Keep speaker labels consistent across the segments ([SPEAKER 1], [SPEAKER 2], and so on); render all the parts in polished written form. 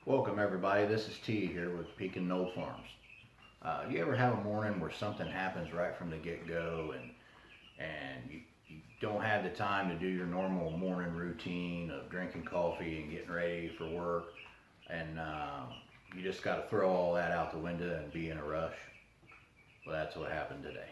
[SPEAKER 1] Welcome everybody. This is T here with Pekin Knoll Farms. You ever have a morning where something happens right from the get-go and you don't have the time to do your normal morning routine of drinking coffee and getting ready for work, and you just got to throw all that out the window and be in a rush? Well, that's what happened today.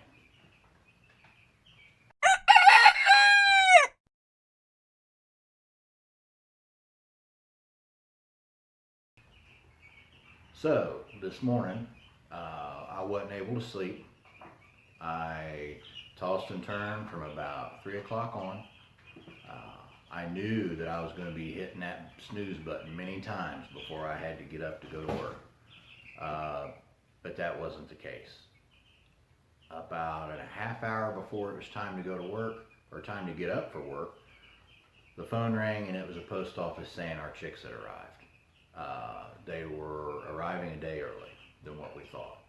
[SPEAKER 1] So this morning, I wasn't able to sleep. I tossed and turned from about 3 o'clock on. I knew that I was going to be hitting that snooze button many times before I had to get up to go to work. Uh, but that wasn't the case. About a half hour before it was time to go to work or time to get up for work, the phone rang and it was a post office saying our chicks had arrived. They were arriving a day early than what we thought.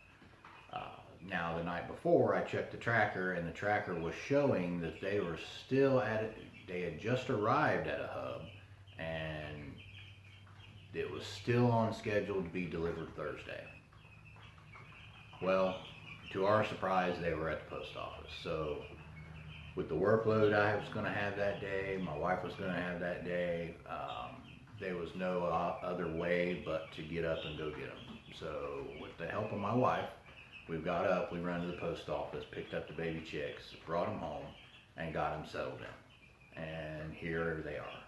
[SPEAKER 1] Uh, Now, the night before, I checked the tracker, and the tracker was showing that they were still at it. They had just arrived at a hub, and it was still on schedule to be delivered Thursday. Well, to our surprise, they were at the post office. So, with the workload I was going to have that day, my wife was going to have that day, there was no other way but to get up and go get them. So, with the help of my wife, we got up, we ran to the post office, picked up the baby chicks, brought them home, and got them settled in. And here they are.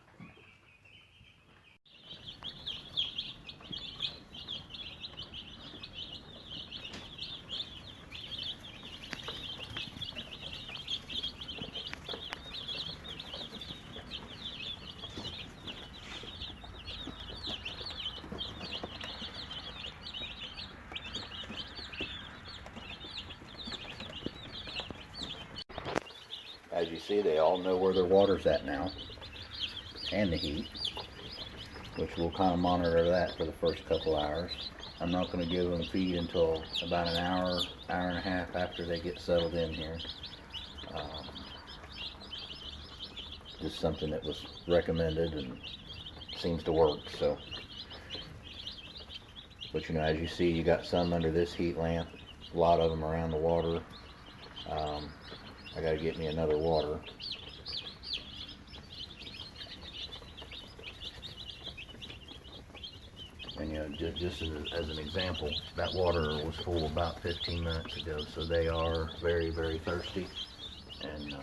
[SPEAKER 1] As you see, they all know where their water's at now, and the heat, which we'll kind of monitor that for the first couple hours. I'm not going to give them feed until about an hour, hour and a half after they get settled in here. Um, just something that was recommended and seems to work. So, but as you see, you got some under this heat lamp, a lot of them around the water. Um, I got to get me another water. And just as an example, that water was full about 15 minutes ago, so they are very, very thirsty. And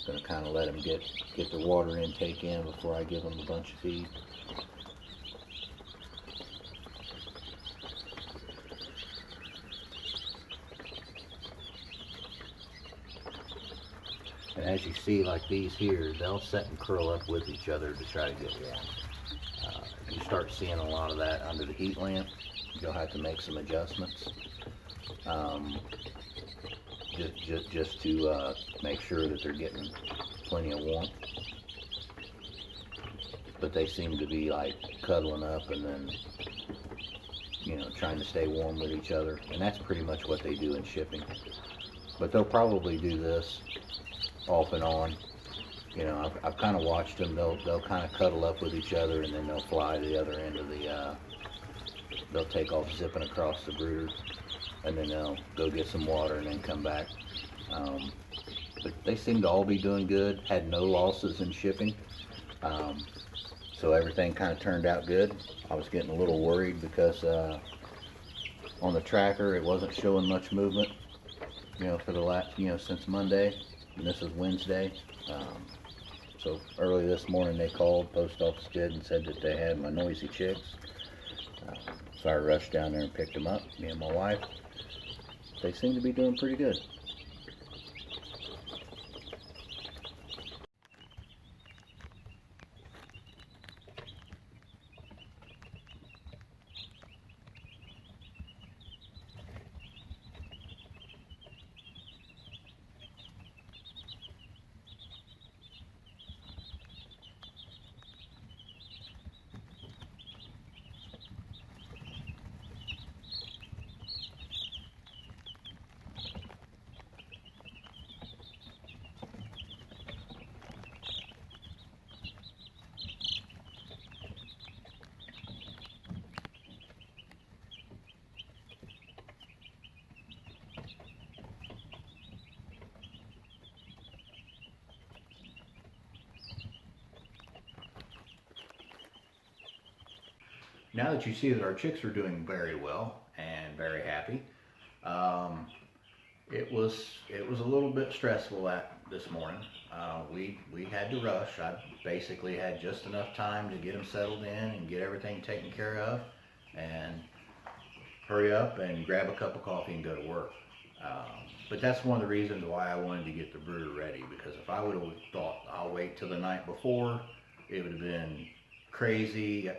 [SPEAKER 1] gonna kind of let them get the water intake in before I give them a bunch of feed. And as you see, like these here, they'll sit and curl up with each other to try to get warm. You start seeing a lot of that under the heat lamp, you'll have to make some adjustments. Um, just to make sure that they're getting plenty of warmth. But they seem to be like cuddling up and then, trying to stay warm with each other. And that's pretty much what they do in shipping. But they'll probably do this off and on. I've kind of watched them. They'll kind of cuddle up with each other, and then they'll fly to the other end of the. They'll take off zipping across the brooder, and then they'll go get some water and then come back. But they seem to all be doing good. Had no losses in shipping, so everything kind of turned out good. I was getting a little worried because on the tracker it wasn't showing much movement. For the last since Monday, and this is Wednesday. So early this morning they called, post office did, and said that they had my noisy chicks. So I rushed down there and picked them up, me and my wife. They seem to be doing pretty good. now that you see that our chicks are doing very well and very happy, um, it was a little bit stressful this morning. We had to rush. I basically had just enough time to get them settled in and get everything taken care of, and hurry up and grab a cup of coffee and go to work. But that's one of the reasons why I wanted to get the brooder ready, because if I would have thought I'll wait till the night before, it would have been crazy.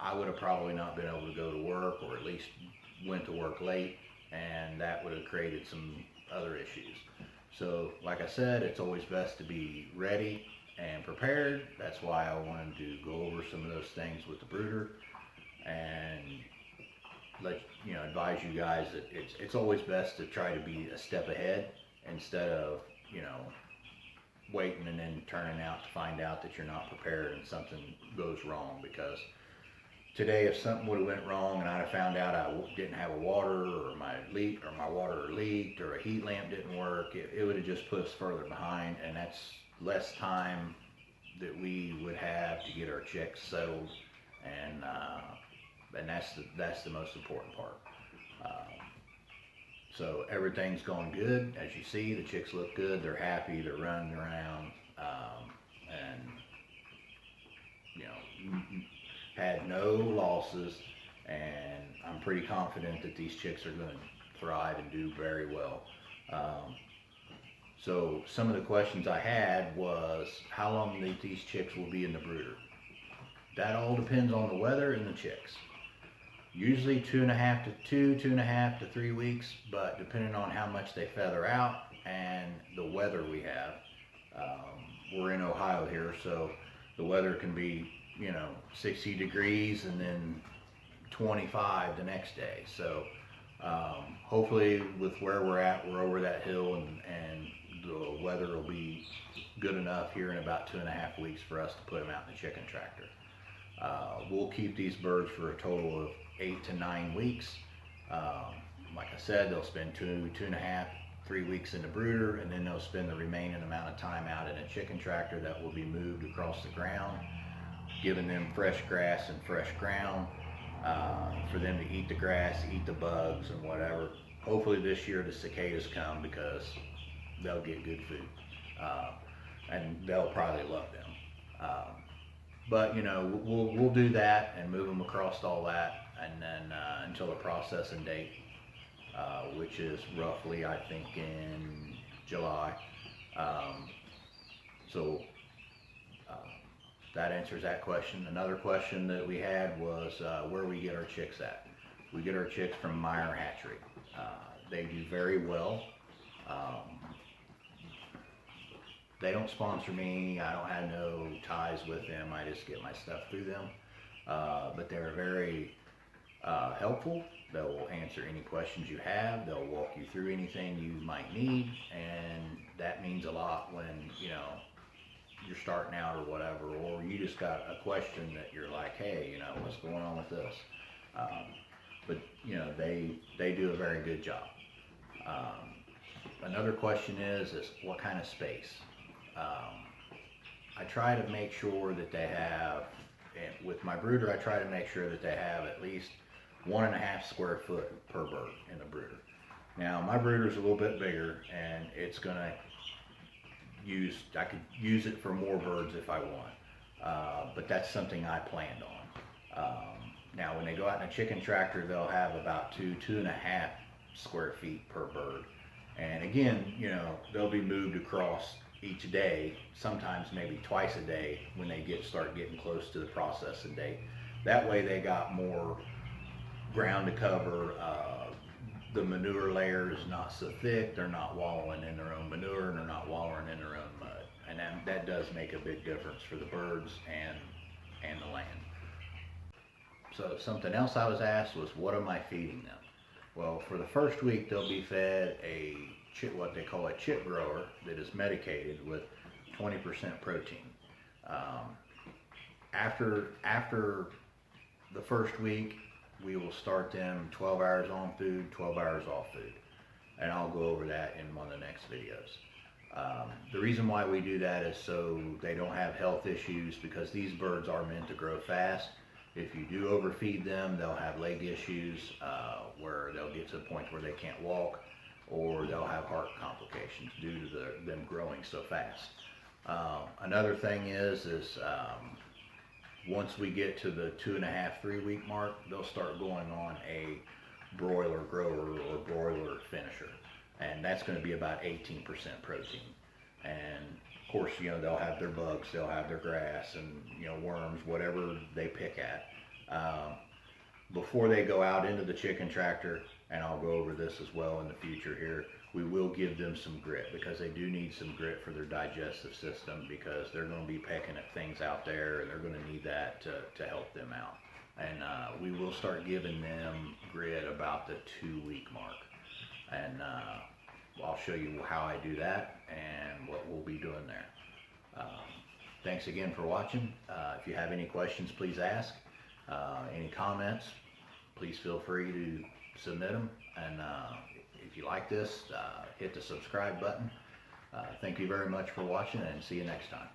[SPEAKER 1] I would have probably not been able to go to work, or at least went to work late, and that would have created some other issues. So, like I said, it's always best to be ready and prepared. That's why I wanted to go over some of those things with the brooder and advise you guys that it's always best to try to be a step ahead instead of waiting and then turning out to find out that you're not prepared and something goes wrong. Because today, if something would have went wrong and I'd have found out I didn't have a water, or my water leaked, or a heat lamp didn't work, it would have just put us further behind, and that's less time that we would have to get our chicks settled, and that's the most important part. So everything's going good. As you see, the chicks look good. They're happy. They're running around, and had no losses. And I'm pretty confident that these chicks are going to thrive and do very well. So some of the questions I had was how long these chicks will be in the brooder. That all depends on the weather and the chicks. Usually 2.5 to 3 weeks, but depending on how much they feather out and the weather we have. We're in Ohio here, so the weather can be 60 degrees and then 25 the next day. So hopefully with where we're at, we're over that hill, and the weather will be good enough here in about 2.5 weeks for us to put them out in the chicken tractor. We'll keep these birds for a total of 8 to 9 weeks. Like I said, they'll spend 2.5, 3 weeks in the brooder, and then they'll spend the remaining amount of time out in a chicken tractor that will be moved across the ground, giving them fresh grass and fresh ground for them to eat the grass, eat the bugs and whatever. Hopefully this year the cicadas come, because they'll get good food, and they'll probably love them. But we'll do that and move them across all that, and then until the processing date, which is roughly, I think, in July. So that answers that question. Another question that we had was where we get our chicks at. We get our chicks from Meyer Hatchery. They do very well. They don't sponsor me. I don't have no ties with them. I just get my stuff through them. But they're very helpful. They'll answer any questions you have. They'll walk you through anything you might need, and that means a lot when you're starting out or whatever, or you just got a question that you're like, hey, what's going on with this? But they do a very good job. Another question is what kind of space? I try to make sure that they have, and with my brooder, I try to make sure that they have at least 1.5 square foot per bird in the brooder. Now my brooder's a little bit bigger, and it's gonna I could use it for more birds if I want, but that's something I planned on. Now when they go out in a chicken tractor, they'll have about 2.5 square feet per bird, and again, they'll be moved across each day, sometimes maybe twice a day when they start getting close to the processing date. That way they got more ground to cover. The manure layer is not so thick. They're not wallowing in their own manure, and they're not wallowing in their own mud. And that does make a big difference for the birds and the land. So something else I was asked was, what am I feeding them? Well, for the first week, they'll be fed what they call a chip grower that is medicated with 20% protein. After the first week, we will start them 12 hours on food, 12 hours off food. And I'll go over that in one of the next videos. The reason why we do that is so they don't have health issues, because these birds are meant to grow fast, If you do overfeed them, they'll have leg issues where they'll get to the point where they can't walk, or they'll have heart complications due to them growing so fast. Another thing is once we get to the 2.5, 3 week mark, they'll start going on a broiler grower or broiler finisher, and that's going to be about 18% protein. And of course, they'll have their bugs, they'll have their grass, and worms, whatever they pick at. Before they go out into the chicken tractor, and I'll go over this as well in the future here, we will give them some grit, because they do need some grit for their digestive system, because they're going to be pecking at things out there, and they're going to need that to help them out. And we will start giving them grit about the 2 week mark. And I'll show you how I do that and what we'll be doing there. Thanks again for watching. If you have any questions, please ask. Any comments, please feel free to submit them. And if you like this, hit the subscribe button. Thank you very much for watching, and see you next time.